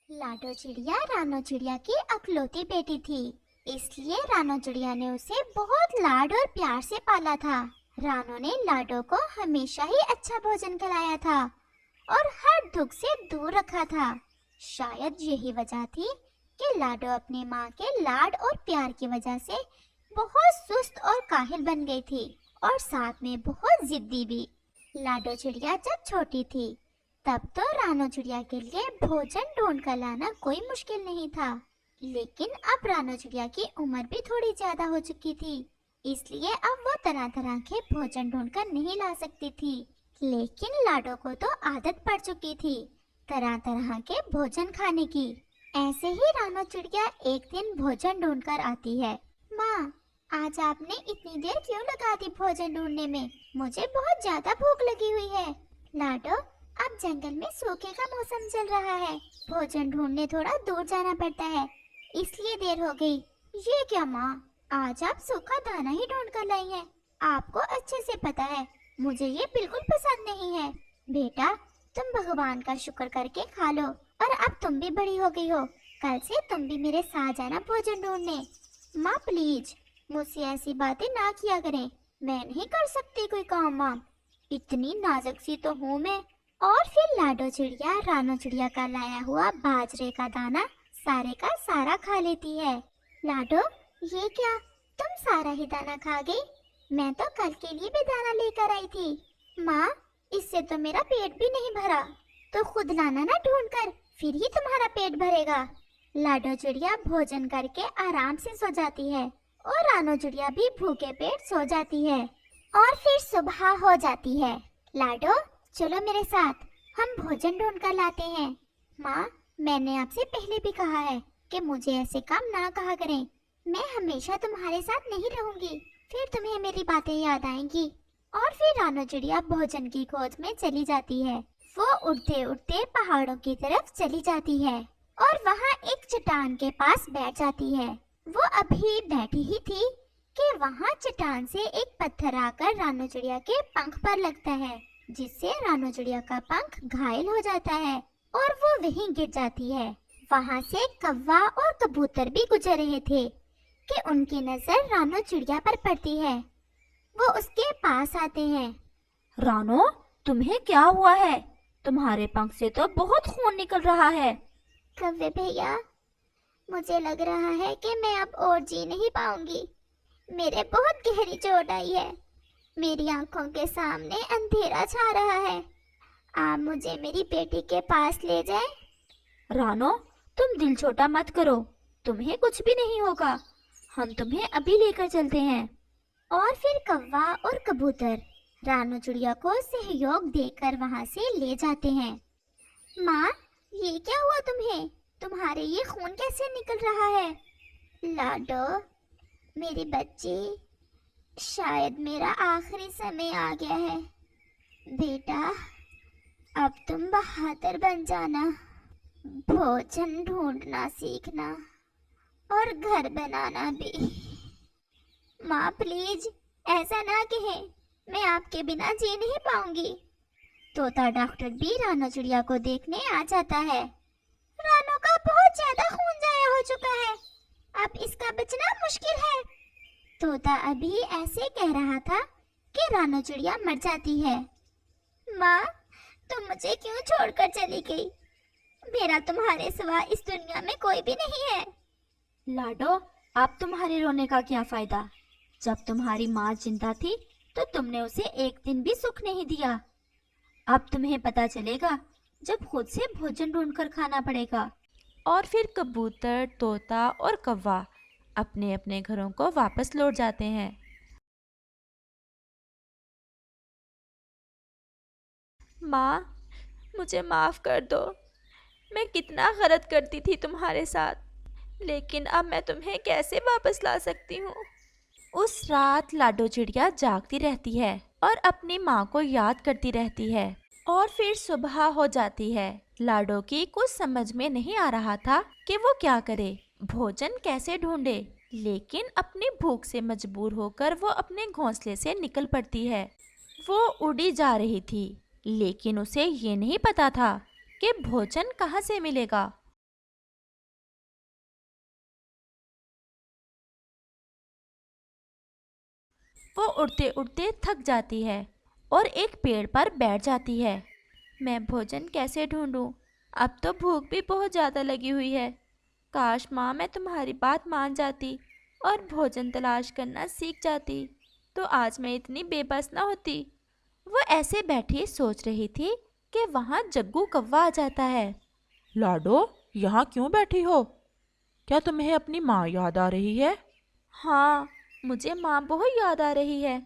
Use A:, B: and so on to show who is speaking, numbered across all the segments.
A: लाडो चिड़िया रानो चिड़िया की अकलौती बेटी थी, इसलिए रानो चिड़िया ने उसे बहुत लाड और प्यार से पाला था। रानो ने लाडो को हमेशा ही अच्छा भोजन खिलाया था और हर दुख से दूर रखा था। शायद यही वजह थी कि लाडो अपनी माँ के लाड और प्यार की वजह से बहुत सुस्त और काहिल बन गई थी और साथ में बहुत जिद्दी भी। लाडो चिड़िया जब छोटी थी तब तो रानो चिड़िया के लिए भोजन ढूंढ कर लाना कोई मुश्किल नहीं था, लेकिन अब रानो चिड़िया की उम्र भी थोड़ी ज्यादा हो चुकी थी, इसलिए अब वो तरह तरह के भोजन ढूंढकर नहीं ला सकती थी। लेकिन लाडो को तो आदत पड़ चुकी थी तरह तरह के भोजन खाने की। ऐसे ही रानो चिड़िया एक दिन भोजन ढूंढकर आती है। माँ, आज आपने इतनी देर क्यों लगा दी भोजन ढूंढने में? मुझे बहुत ज्यादा भूख लगी हुई है। लाडो, अब जंगल में सूखे का मौसम चल रहा है, भोजन ढूंढने थोड़ा दूर जाना पड़ता है, इसलिए देर हो गई। ये क्या माँ, आज आप सूखा दाना ही ढूंढ कर लाई हैं। आपको अच्छे से पता है मुझे ये बिल्कुल पसंद नहीं है। बेटा, तुम भगवान का शुक्र करके खा लो, और अब तुम भी बड़ी हो गई हो, कल से तुम भी मेरे साथ जाना भोजन ढूंढने। माँ प्लीज, मुझसे ऐसी बातें ना किया करें, मैं नहीं कर सकती कोई काम वाम, इतनी नाजुक सी तो हूँ मैं। और फिर लाडो चिड़िया रानो चिड़िया का लाया हुआ बाजरे का दाना सारे का सारा खा लेती है। लाडो, ये क्या, तुम सारा ही दाना खा गई? मैं तो कल के लिए भी दाना लेकर आई थी। माँ, इससे तो मेरा पेट भी नहीं भरा, तो खुद लाना ना ढूंढ कर, फिर ही तुम्हारा पेट भरेगा। लाडो चिड़िया भोजन करके आराम से सो जाती है और रानो चिड़िया भी भूखे पेट सो जाती है। और फिर सुबह हो जाती है। लाडो, चलो मेरे साथ, हम भोजन ढूंढ कर लाते हैं। माँ, मैंने आपसे पहले भी कहा है कि मुझे ऐसे काम ना कहा करें। मैं हमेशा तुम्हारे साथ नहीं रहूंगी, फिर तुम्हें मेरी बातें याद आएंगी। और फिर रानो चिड़िया भोजन की खोज में चली जाती है। वो उड़ते उड़ते पहाड़ों की तरफ चली जाती है और वहाँ एक चट्टान के पास बैठ जाती है। वो अभी बैठी ही थी कि वहाँ चट्टान से एक पत्थर आकर रानो चिड़िया के पंख पर लगता है, जिससे रानो चिड़िया का पंख घायल हो जाता है और वो वहीं गिर जाती है। वहाँ से कौवा और कबूतर भी गुजर रहे थे कि उनकी नजर रानो चिड़िया पर पड़ती है। वो उसके पास आते हैं।
B: रानो, तुम्हें क्या हुआ है? तुम्हारे पंख से तो बहुत खून निकल रहा है।
A: कौवे भैया, मुझे लग रहा है कि मैं अब और जी नहीं पाऊंगी। मेरे बहुत गहरी चोट आई है, मेरी आंखों के सामने अंधेरा छा रहा है। आप मुझे मेरी बेटी के पास ले जाएं।
B: रानो, तुम दिल छोटा मत करो, तुम्हें कुछ भी नहीं होगा, हम तुम्हें अभी लेकर चलते हैं।
A: और फिर कौवा और कबूतर रानो चिड़िया को सहयोग देकर वहां से ले जाते हैं। माँ, ये क्या हुआ तुम्हें? तुम्हारे ये खून कैसे निकल रहा है? लाडो, मेरी बच्ची, शायद मेरा आखिरी समय आ गया है। बेटा, अब तुम बहादुर बन जाना, भोजन ढूंढना सीखना और घर बनाना भी। माँ प्लीज, ऐसा ना कहें, मैं आपके बिना जी नहीं पाऊंगी। तोता डॉक्टर भी रानो चिड़िया को देखने आ जाता है। रानो का बहुत ज्यादा खून जाया हो चुका है, अब इसका बचना मुश्किल है। तोता अभी ऐसे कह रहा था कि रानो चिड़िया मर जाती है। माँ, तुम मुझे क्यों छोड़कर चली गई? मेरा तुम्हारे सिवा इस दुनिया में कोई भी नहीं है।
B: लाडो, अब तुम्हारे रोने का क्या फायदा? जब तुम्हारी माँ जिंदा थी तो तुमने उसे एक दिन भी सुख नहीं दिया। अब तुम्हें पता चलेगा जब खुद से भोजन ढूंढकर खाना पड़ेगा।
C: और फिर कबूतर, तोता और कौवा अपने अपने घरों को वापस लौट जाते हैं। माँ, मुझे माफ़ कर दो, मैं कितना गलत करती थी तुम्हारे साथ, लेकिन अब मैं तुम्हें कैसे वापस ला सकती हूँ। उस रात लाडो चिड़िया जागती रहती है और अपनी माँ को याद करती रहती है। और फिर सुबह हो जाती है। लाडो की कुछ समझ में नहीं आ रहा था कि वो क्या करे, भोजन कैसे ढूंढे, लेकिन अपनी भूख से मजबूर होकर वो अपने घोंसले से निकल पड़ती है। वो उड़ी जा रही थी, लेकिन उसे ये नहीं पता था कि भोजन कहाँ से मिलेगा। वो उड़ते उड़ते थक जाती है और एक पेड़ पर बैठ जाती है। मैं भोजन कैसे ढूंढूं? अब तो भूख भी बहुत ज़्यादा लगी हुई है। काश माँ मैं तुम्हारी बात मान जाती और भोजन तलाश करना सीख जाती, तो आज मैं इतनी बेबस ना होती। वो ऐसे बैठी सोच रही थी कि वहाँ जग्गू कौवा आ जाता है।
D: लाडो, यहाँ क्यों बैठी हो? क्या तुम्हें अपनी माँ याद आ रही है?
C: हाँ, मुझे माँ बहुत याद आ रही है।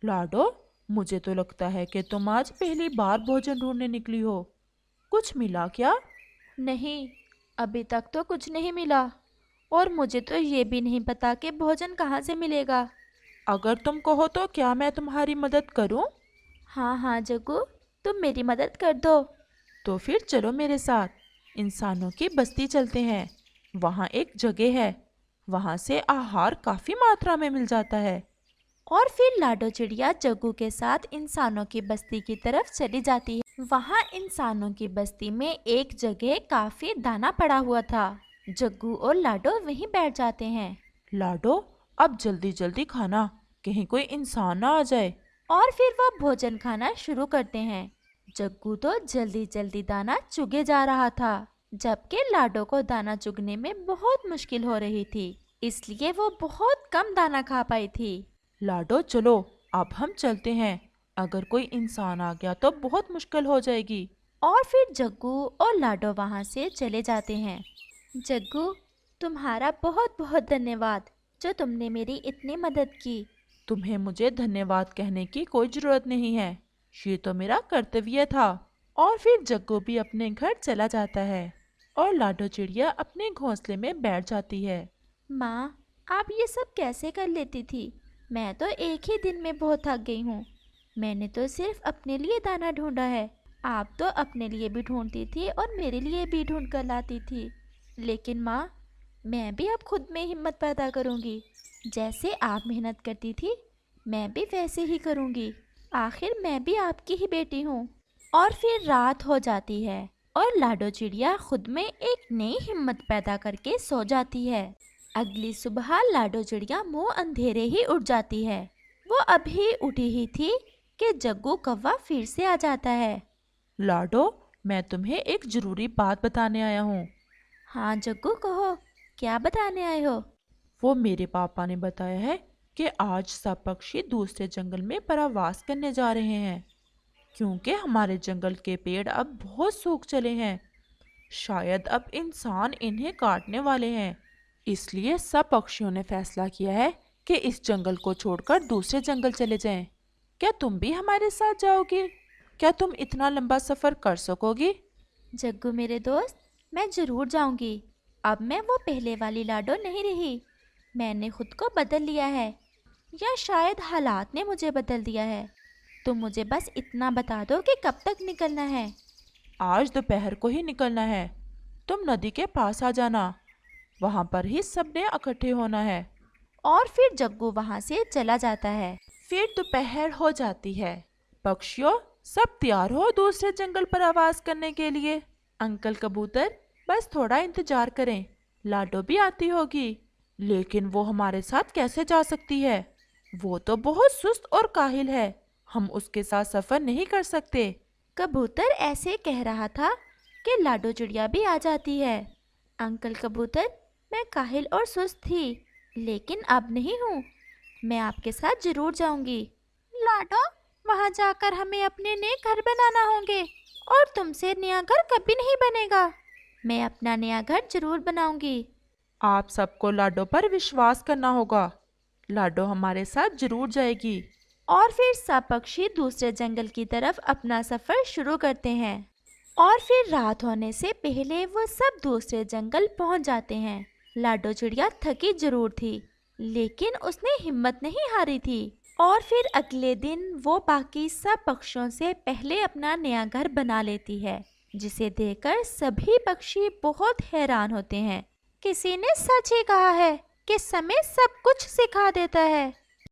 D: लाडो, मुझे तो लगता है कि तुम आज पहली बार भोजन ढूंढने निकली हो। कुछ मिला क्या?
C: नहीं, अभी तक तो कुछ नहीं मिला और मुझे तो ये भी नहीं पता कि भोजन कहाँ से मिलेगा।
D: अगर तुम कहो तो क्या मैं तुम्हारी मदद करूं?
C: हाँ हाँ जग्गू, तुम मेरी मदद कर दो।
D: तो फिर चलो मेरे साथ, इंसानों की बस्ती चलते हैं। वहाँ एक जगह है, वहाँ से आहार काफ़ी मात्रा में मिल जाता है।
C: और फिर लाडो चिड़िया जग्गू के साथ इंसानों की बस्ती की तरफ चली जाती है। वहाँ इंसानों की बस्ती में एक जगह काफी दाना पड़ा हुआ था। जग्गू और लाडो वहीं बैठ जाते हैं।
D: लाडो, अब जल्दी जल्दी खाना, कहीं कोई इंसान ना आ जाए।
C: और फिर वह भोजन खाना शुरू करते हैं। जग्गू तो जल्दी जल्दी दाना चुगे जा रहा था, जबकि लाडो को दाना चुगने में बहुत मुश्किल हो रही थी, इसलिए वो बहुत कम दाना खा पाई थी।
D: लाडो चलो, अब हम चलते हैं। अगर कोई इंसान आ गया तो बहुत मुश्किल हो जाएगी।
C: और फिर जग्गू और लाडो वहाँ से चले जाते हैं। जग्गू, तुम्हारा बहुत बहुत धन्यवाद जो तुमने मेरी इतनी मदद की।
D: तुम्हें मुझे धन्यवाद कहने की कोई ज़रूरत नहीं है, ये तो मेरा कर्तव्य था। और फिर जग्गू भी अपने घर चला जाता है और लाडो चिड़िया अपने घोंसले में बैठ जाती है।
C: माँ, आप ये सब कैसे कर लेती थी? मैं तो एक ही दिन में बहुत थक गई हूँ। मैंने तो सिर्फ अपने लिए दाना ढूंढा है। आप तो अपने लिए भी ढूंढती थी और मेरे लिए भी ढूंढ कर लाती थी। लेकिन माँ, मैं भी अब खुद में हिम्मत पैदा करूँगी। जैसे आप मेहनत करती थी, मैं भी वैसे ही करूँगी। आखिर मैं भी आपकी ही बेटी हूँ। और फिर रात हो जाती है और लाडो चिड़िया खुद में एक नई हिम्मत पैदा करके सो जाती है। अगली सुबह लाडो चिड़िया मुंह अंधेरे ही उठ जाती है। वो अभी उठी ही थी कि जग्गू कौवा फिर से आ जाता है।
D: लाडो, मैं तुम्हें एक ज़रूरी बात बताने आया हूँ।
C: हाँ जग्गू, कहो, क्या बताने आए हो?
D: वो मेरे पापा ने बताया है कि आज सब पक्षी दूसरे जंगल में परावास करने जा रहे हैं, क्योंकि हमारे जंगल के पेड़ अब बहुत सूख चले हैं। शायद अब इंसान इन्हें काटने वाले हैं। इसलिए सब पक्षियों ने फैसला किया है कि इस जंगल को छोड़कर दूसरे जंगल चले जाएं। क्या तुम भी हमारे साथ जाओगी? क्या तुम इतना लंबा सफ़र कर सकोगी?
C: जग्गू मेरे दोस्त, मैं ज़रूर जाऊंगी। अब मैं वो पहले वाली लाडो नहीं रही। मैंने खुद को बदल लिया है, या शायद हालात ने मुझे बदल दिया है। तुम मुझे बस इतना बता दो कि कब तक निकलना है।
D: आज दोपहर को ही निकलना है। तुम नदी के पास आ जाना, वहाँ पर ही सबने इकट्ठे होना है।
C: और फिर जग्गू वहाँ से चला जाता है।
D: फिर दोपहर हो जाती है। पक्षियों, सब तैयार हो दूसरे जंगल पर आवाज करने के लिए। अंकल कबूतर, बस थोड़ा इंतजार करें, लाडो भी आती होगी। लेकिन वो हमारे साथ कैसे जा सकती है? वो तो बहुत सुस्त और काहिल है, हम उसके साथ सफर नहीं कर सकते।
C: कबूतर ऐसे कह रहा था कि लाडो चिड़िया भी आ जाती है। अंकल कबूतर, मैं काहिल और सुस्त थी, लेकिन अब नहीं हूँ। मैं आपके साथ जरूर जाऊंगी। लाडो, वहाँ जाकर हमें अपने नए घर बनाना होंगे और तुमसे नया घर कभी नहीं बनेगा। मैं अपना नया घर जरूर बनाऊंगी।
D: आप सबको लाडो पर विश्वास करना होगा। लाडो हमारे साथ जरूर जाएगी।
C: और फिर सब पक्षी दूसरे जंगल की तरफ अपना सफर शुरू करते हैं। और फिर रात होने से पहले वो सब दूसरे जंगल पहुंच जाते हैं। लाडो चिड़िया थकी जरूर थी, लेकिन उसने हिम्मत नहीं हारी थी। और फिर अगले दिन वो बाकी सब पक्षियों से पहले अपना नया घर बना लेती है, जिसे देखकर सभी पक्षी बहुत हैरान होते हैं। किसी ने सच ही कहा है कि समय सब कुछ सिखा देता है।